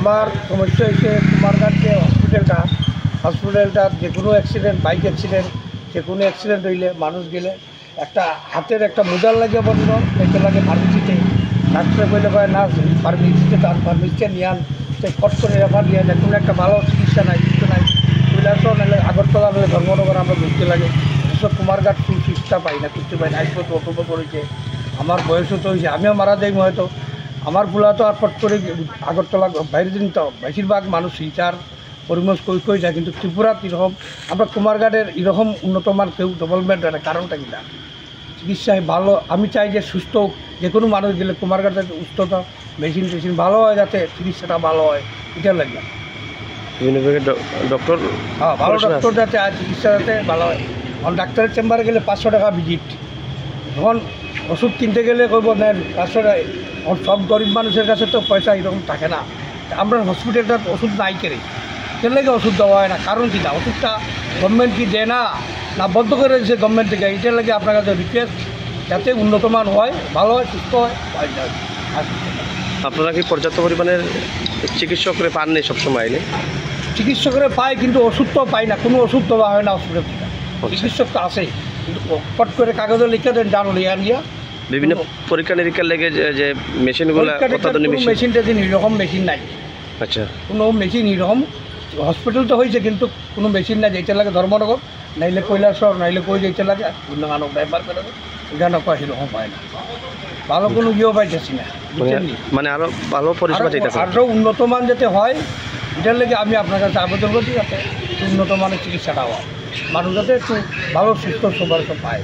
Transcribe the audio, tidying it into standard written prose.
আমার সমস্যা হয়েছে কুমারঘাট যে হসপিটালটা যে কোনো অ্যাক্সিডেন্ট, বাইক অ্যাক্সিডেন্ট, যে কোনো অ্যাক্সিডেন্ট হইলে মানুষ গেলে একটা হাতের একটা মোজার লাগে বন্ধ এটা লাগে ফার্মেসিতে। ডাক্তার বললে পারে না ফার্মেসিতে তার ফার্মেসিতে নিয়ে আন, সে কট করে রেফার নিয়ে আন, কোনো একটা ভালো চিকিৎসা নাই, কিছু নাই। কৈলাসও নাহলে আগরতলা নাহলে ধর্মনগর আমরা ঘুরতে লাগে। এসব কুমারঘাট চিকিৎসা পাই না, কিছু পাই না। আজকে তো অটোপো করেছে, আমার বয়সও তো হয়েছে, আমিও মারা যাই হয়তো। আমার পোলা তো আর পট করে আগরতলা বাইরে দিন তো বেশিরভাগ মানুষ শিলচার পরিমোজ কই যায়, কিন্তু ত্রিপুরাত এরকম আমরা কুমারঘাটের এরকম উন্নতমান কেউ ডেভেলপমেন্ট হয় না। কারণটা কি না, চিকিৎসায় ভালো। আমি চাই যে সুস্থ যে কোনো মানুষ গেলে কুমারঘাটের সুস্থতা মেশিন টেশিন ভালো হয়, যাতে চিকিৎসাটা ভালো হয়, এটা লাগে। ডক্টর হ্যাঁ, ভালো ডক্টর যাতে আর চিকিৎসা যাতে ভালো হয়। কারণ ডাক্তারের চেম্বারে গেলে 500 টাকা ভিজিট, যখন ওষুধ কিনতে গেলে কইব নেন 500 টাকা। সব গরিব মানুষের কাছে তো পয়সা এরকম থাকে না। আমরা হসপিটালটার ওষুধ নাই কেড়ে কেন লাগে ওষুধ দেওয়া হয় না, কারণ কি না, ওষুধটা গভর্নমেন্ট কি দেয় না, না বন্ধ করে দিয়েছে গভর্নমেন্ট থেকে। এটার লাগে আপনার কাছে রিকোয়েস্ট যাতে উন্নতমান হয়, ভালো হয়, সুস্থ হয়। আপনারা কি পর্যাপ্ত পরিমাণের চিকিৎসকরে পাননি সবসময় এলে? চিকিৎসকরে পায়, কিন্তু ওষুধ তো পাই না, কোনো ওষুধ দেওয়া হয় না হসপিটাল থেকে। চিকিৎসক তো আছে, কিন্তু পট করে কাগজে লিখে দেন জানো লিয়া নিয়া। বিভিন্ন পরীক্ষা নিরীক্ষার লেগে যে মেশিনগুলো মেশিন টেশিন এরকম মেশিন নাই। আচ্ছা, কোনো মেশিন এরকম হসপিটাল তো হয়েছে, কিন্তু কোনো মেশিন নাই। যেতে লাগে ধর্মনগর, নাইলে কৈলাসর, নাইলে কই যেতে লাগে অন্য গানক ব্যাপার করে এখানে কয় সেরকম পায় না। ভালো কোনো ইয়েও পাইতেছি না, মানে আরো ভালো পরিষেবা চাইতেছে, আরও উন্নতমান যাতে হয়। এটার লেগে আমি আপনার কাছে আবেদন করছি যাতে উন্নত মানের চিকিৎসাটা হয়, মানুষ যাতে একটু ভালো সুস্থ সবার পায়।